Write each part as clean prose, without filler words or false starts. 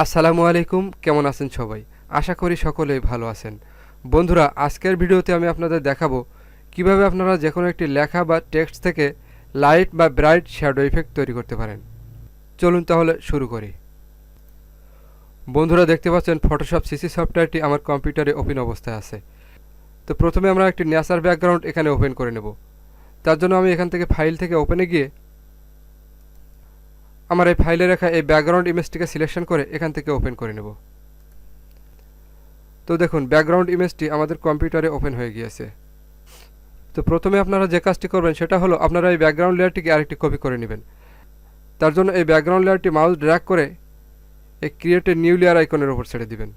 আসসালামু আলাইকুম, কেমন আছেন সবাই? আশা করি সকলেই ভালো আছেন। বন্ধুরা, আজকের ভিডিওতে আমি আপনাদের দেখাবো কিভাবে আপনারা যে কোনো একটি লেখা বা টেক্সট থেকে লাইট বা ব্রাইট শ্যাডো ইফেক্ট তৈরি করতে পারেন। চলুন তাহলে শুরু করি। বন্ধুরা, দেখতে পাচ্ছেন ফটোশপ সিসি সফটওয়্যারটি আমার কম্পিউটারে ওপেন অবস্থায় আছে। তো প্রথমে আমরা একটি নেচার ব্যাকগ্রাউন্ড এখানে ওপেন করে নেব। তার জন্য আমি এখান থেকে ফাইল থেকে ওপেনে গিয়ে আমার এই ফাইলে রাখা এই ব্যাকগ্রাউন্ড ইমেজটিকে সিলেকশন করে এখান থেকে ওপেন করে নেব। তো দেখুন, ব্যাকগ্রাউন্ড ইমেজটি আমাদের কম্পিউটারে ওপেন হয়ে গিয়েছে। তো প্রথমে আপনারা যে কাজটি করবেন সেটা হলো আপনারা এই ব্যাকগ্রাউন্ড লেয়ারটিকে আরেকটি কপি করে নেবেন। তার জন্য এই ব্যাকগ্রাউন্ড লেয়ারটি মাউস ড্র্যাগ করে এই ক্রিয়েট এ নিউ লেয়ার আইকনের উপর ছেড়ে দিবেন।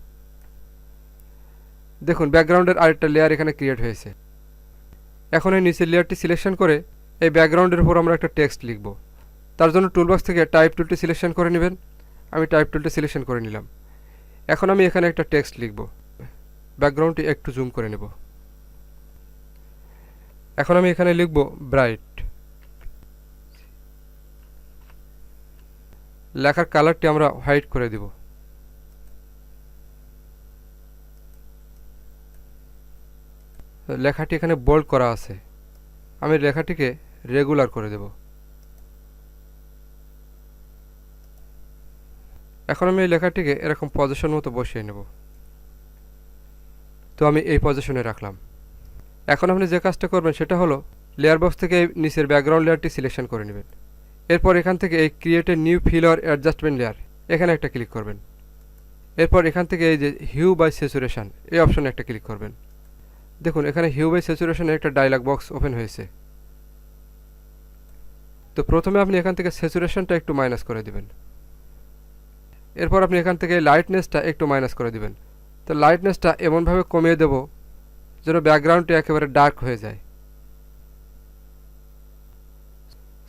দেখুন, ব্যাকগ্রাউন্ডের আরেকটা লেয়ার এখানে ক্রিয়েট হয়েছে। এখন এই নিচের লেয়ারটি সিলেকশন করে এই ব্যাকগ্রাউন্ডের উপর আমরা একটা টেক্সট লিখব। তার জন্য টুলবক্স থেকে টাইপ টুলটি সিলেকশন করে নেবেন। আমি টাইপ টুলটি সিলেকশন করে নিলাম। এখন আমি এখানে একটা টেক্সট লিখব। ব্যাকগ্রাউন্ডটি একটু জুম করে নেব। এখন আমি এখানে লিখব ব্রাইট। লেখার কালারটি আমরা হোয়াইট করে দিব। লেখাটি এখানে বোল্ড করা আছে, আমি লেখাটিকে রেগুলার করে দেব। এখন আমি এই লেখাটিকে এরকম পজিশন মতো বসিয়ে নেব। তো আমি এই পজিশনে রাখলাম। এখন আপনি যে কাজটা করবেন সেটা হলো লেয়ার বক্স থেকে এই নিচের ব্যাকগ্রাউন্ড লেয়ারটি সিলেকশন করে নেবেন। এরপর এখান থেকে এই create a new fill or adjustment layer এখানে একটা ক্লিক করবেন। এরপর এখান থেকে এই যে হিউ বাই স্যাচুরেশন এই অপশনে একটা ক্লিক করবেন। দেখুন, এখানে হিউ বাই স্যাচুরেশনের একটা ডায়লগ বক্স ওপেন হয়েছে। তো প্রথমে আপনি এখান থেকে স্যাচুরেশনটা একটু মাইনাস করে দিবেন। এরপর আপনি এখান থেকে লাইটনেসটা একটু মাইনাস করে দিবেন। তো লাইটনেসটা এমনভাবে কমিয়ে দেব যেন ব্যাকগ্রাউন্ডটি একেবারে ডার্ক হয়ে যায়।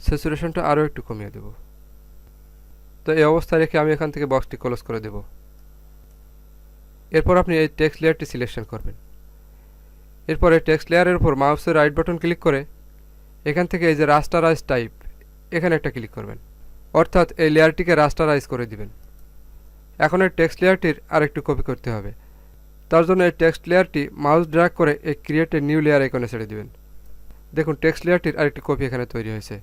স্যাচুরেশনটা আরও একটু কমিয়ে দেব। তো এই অবস্থায় রেখে আমি এখান থেকে বক্সটি ক্লোজ করে দেব। এরপর আপনি এই টেক্সট লেয়ারটি সিলেকশন করবেন। এরপর এই টেক্সট লেয়ারের উপর মাউসের রাইট বাটন ক্লিক করে এখান থেকে এই যে রাস্টারাইজ টাইপ এখানে একটা ক্লিক করবেন, অর্থাৎ এই লেয়ারটিকে রাস্টারাইজ করে দিবেন। এখন এই টেক্সট লেয়ারটির আরেকটু কপি করতে হবে। তার জন্য এই টেক্সট লেয়ারটি মাউস ড্র্যাগ করে এই ক্রিয়েট এ নিউ লেয়ার আইকনে ছেড়ে দিবেন। দেখুন, টেক্সট লেয়ারটির আরেকটি কপি এখানে তৈরি হয়েছে।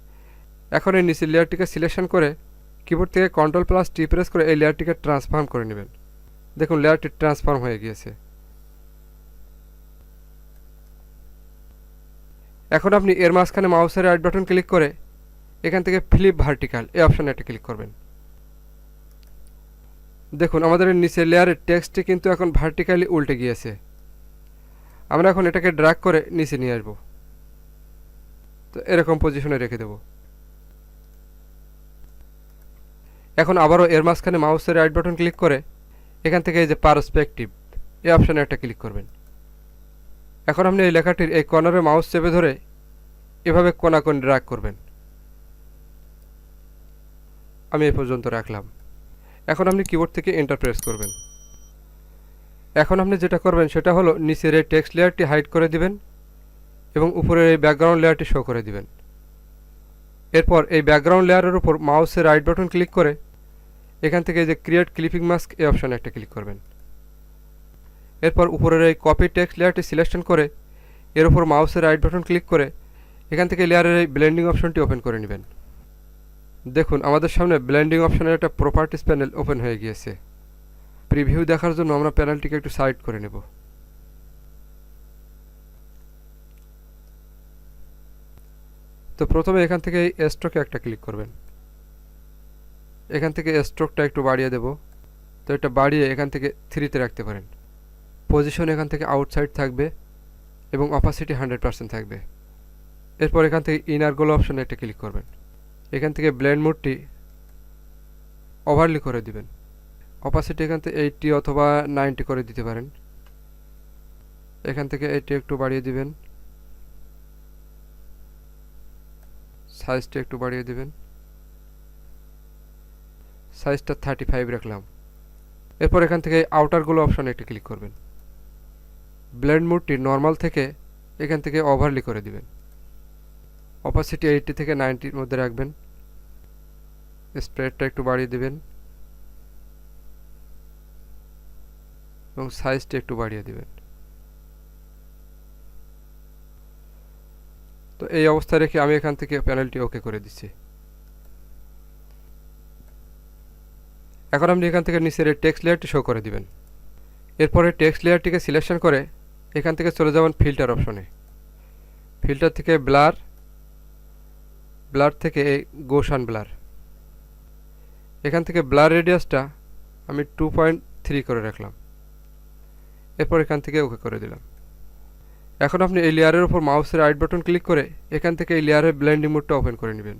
এখন এই নিচের লেয়ারটিকে সিলেকশন করে কিবোর্ড থেকে Ctrl+T প্রেস করে এই লেয়ারটিকে ট্রান্সফর্ম করে নেবেন। দেখুন, লেয়ারটি ট্রান্সফর্ম হয়ে গিয়েছে। এখন আপনি এর মাঝখানে মাউসের রাইট বাটন ক্লিক করে এখান থেকে ফ্লিপ ভার্টিক্যাল এই অপশনে একটা ক্লিক করবেন। দেখুন, আমাদের নিচের লেয়ারের টেক্সটটি কিন্তু এখন ভার্টিক্যালি উল্টে গিয়েছে। আমরা এখন এটাকে ড্র্যাগ করে নিচে নিয়ে আসব। তো এরকম পজিশনে রেখে দেব। এখন আবারও এর মাঝখানে মাউসের রাইট বাটন ক্লিক করে এখান থেকে এই যে পার্সপেক্টিভ এই অপশনে একটা ক্লিক করবেন। এখন আপনি এই লেখাটির এই কর্নারে মাউস চেপে ধরে এভাবে কোণাকোণ ড্র্যাগ করবেন। আমি এই পর্যন্ত রাখলাম। এখন আপনি কিবোর্ড থেকে এন্টার প্রেস করবেন। এখন আপনি যেটা করবেন সেটা হলো নিচের এই টেক্সট লেয়ারটি হাইড করে দিবেন এবং উপরের এই ব্যাকগ্রাউন্ড লেয়ারটি শো করে দিবেন। এরপর এই ব্যাকগ্রাউন্ড লেয়ারের উপর মাউসের রাইট বাটন ক্লিক করে এখান থেকে এই যে ক্রিয়েট ক্লিপিং মাস্ক এই অপশনে একটা ক্লিক করবেন। এরপর উপরের এই কপি টেক্সট লেয়ারটি সিলেকশন করে এর উপর মাউসের রাইট বাটন ক্লিক করে এখান থেকে লেয়ারের এই ব্লেন্ডিং অপশনটি ওপেন করে নেবেন। দেখুন, আমাদের সামনে ব্লেন্ডিং অপশনের একটা প্রপার্টিস প্যানেল ওপেন হয়ে গিয়েছে। প্রিভিউ দেখার জন্য আমরা প্যানেলটিকে একটু সাইড করে নেব। তো প্রথমে এখান থেকে এই স্ট্রোকে একটা ক্লিক করবেন। এখান থেকে স্ট্রোকটা একটু বাড়িয়ে দেব। তো এটা বাড়িয়ে এখান থেকে 3-তে রাখতে পারেন। পজিশন এখান থেকে আউটসাইড থাকবে এবং অপাসিটি 100% থাকবে। এরপর এখান থেকে ইনার গোল অপশনে একটা ক্লিক করবেন। এখান থেকে ব্লেন্ড মোডটি ওভারলি করে দিবেন। অপাসিটি এখান থেকে 80 অথবা 90 করে দিতে পারেন। এখান থেকে এটি একটু বাড়িয়ে দিবেন। সাইজটা একটু বাড়িয়ে দিবেন। সাইজটা 35 রাখলাম। এরপর এখান থেকে আউটারগুলো অপশনে একটি ক্লিক করবেন। ব্লেন্ড মোডটি নর্মাল থেকে এখান থেকে ওভারলি করে দিবেন। অপাসিটি 80 থেকে 90-র মধ্যে রাখবেন। স্প্রেডটা একটু বাড়িয়ে দিবেন। এবং সাইজটা একটু বাড়িয়ে দিবেন। তো এই অবস্থায় রেখে আমি এখান থেকে প্যানেলটি ওকে করে দিচ্ছি। এখন আপনি এখান থেকে নিচের এই টেক্সট লেয়ারটি শো করে দিবেন। এরপরে টেক্সট লেয়ারটিকে সিলেকশন করে এখান থেকে চলে যাবেন ফিল্টার অপশনে। ফিল্টার থেকে ব্লার, ব্লার থেকে এই গোশান ব্লার, এখান থেকে ব্লার রেডিয়াসটা আমি 2.3 করে রাখলাম। এরপর এখান থেকে ওকে করে দিলাম। এখন আপনি এই লেয়ারের উপর মাউসের রাইট বাটন ক্লিক করে এখান থেকে এই লেয়ারের ব্লেন্ডিং মোডটা ওপেন করে নেবেন।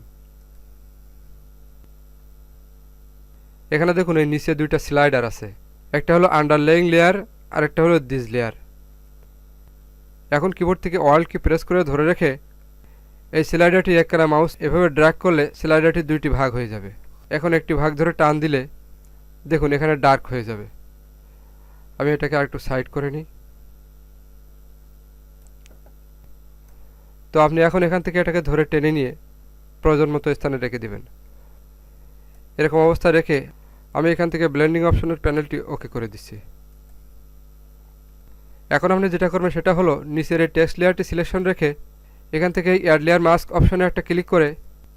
এখানে দেখুন এই নিচে দুইটা স্লাইডার আছে, একটা হলো আন্ডারলেইং লেয়ার আর একটা হলো দিস লেয়ার। এখন কিবোর্ড থেকে অল্ট কি প্রেস করে ধরে রেখে এই স্লাইডারটি একখানা মাউস এভাবে ড্র্যাগ করলে স্লাইডারটি দুইটি ভাগ হয়ে যাবে। এখন একটি ভাগ ধরে টান দিলে দেখুন এখানে ডার্ক হয়ে যাবে। আমি এটাকে আরেকটু সাইড করে নিই। তো আপনি এখন এখান থেকে এটাকে ধরে টেনে নিয়ে প্রয়োজন মতো স্থানে রেখে দিবেন। এরকম অবস্থা রেখে আমি এখান থেকে ব্লেন্ডিং অপশনের প্যানেলটি ওকে করে দিচ্ছি। এখন আপনি যেটা করবেন সেটা হলো নিচের এই টেক্সট লেয়ারটি সিলেকশন রেখে এখান থেকে অ্যাড লেয়ার মাস্ক অপশনে একটা ক্লিক করে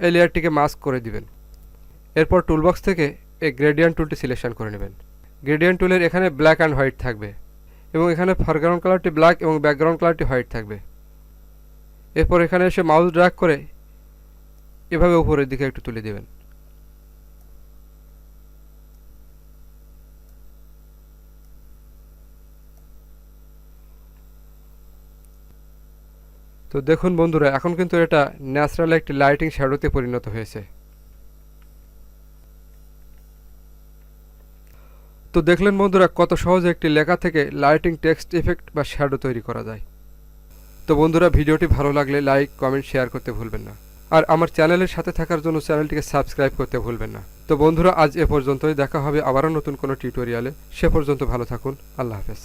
এই লেয়ারটিকে মাস্ক করে দিবেন। এরপর টুলবক্স থেকে এই গ্রেডিয়েন্ট টুলটি সিলেকশন করে নেবেন। গ্রেডিয়েন্ট টুলের এখানে ব্ল্যাক অ্যান্ড হোয়াইট থাকবে এবং এখানে ফরগ্রাউন্ড কালারটি ব্ল্যাক এবং ব্যাকগ্রাউন্ড কালারটি হোয়াইট থাকবে। এরপর এখানে এসে মাউস ড্র্যাগ করে এভাবে উপরের দিকে একটু তুলে দেবেন। তো দেখুন বন্ধুরা, এখন কিন্তু এটা ন্যাচারাল একটি লাইটিং শ্যাডোতে পরিণত হয়েছে। তো দেখলেন বন্ধুরা কত সহজে একটি লেখা থেকে লাইটিং, টেক্সট ইফেক্ট বা শ্যাডো তৈরি করা যায়। তো বন্ধুরা, ভিডিওটি ভালো লাগলে লাইক, কমেন্ট, শেয়ার করতে ভুলবেন না। আর আমার চ্যানেলের সাথে থাকার জন্য চ্যানেলটিকে সাবস্ক্রাইব করতে ভুলবেন না। তো বন্ধুরা, আজ এ পর্যন্তই। দেখা হবে আবারও নতুন কোনো টিউটোরিয়ালে। সে পর্যন্ত ভালো থাকুন। আল্লাহ হাফেজ।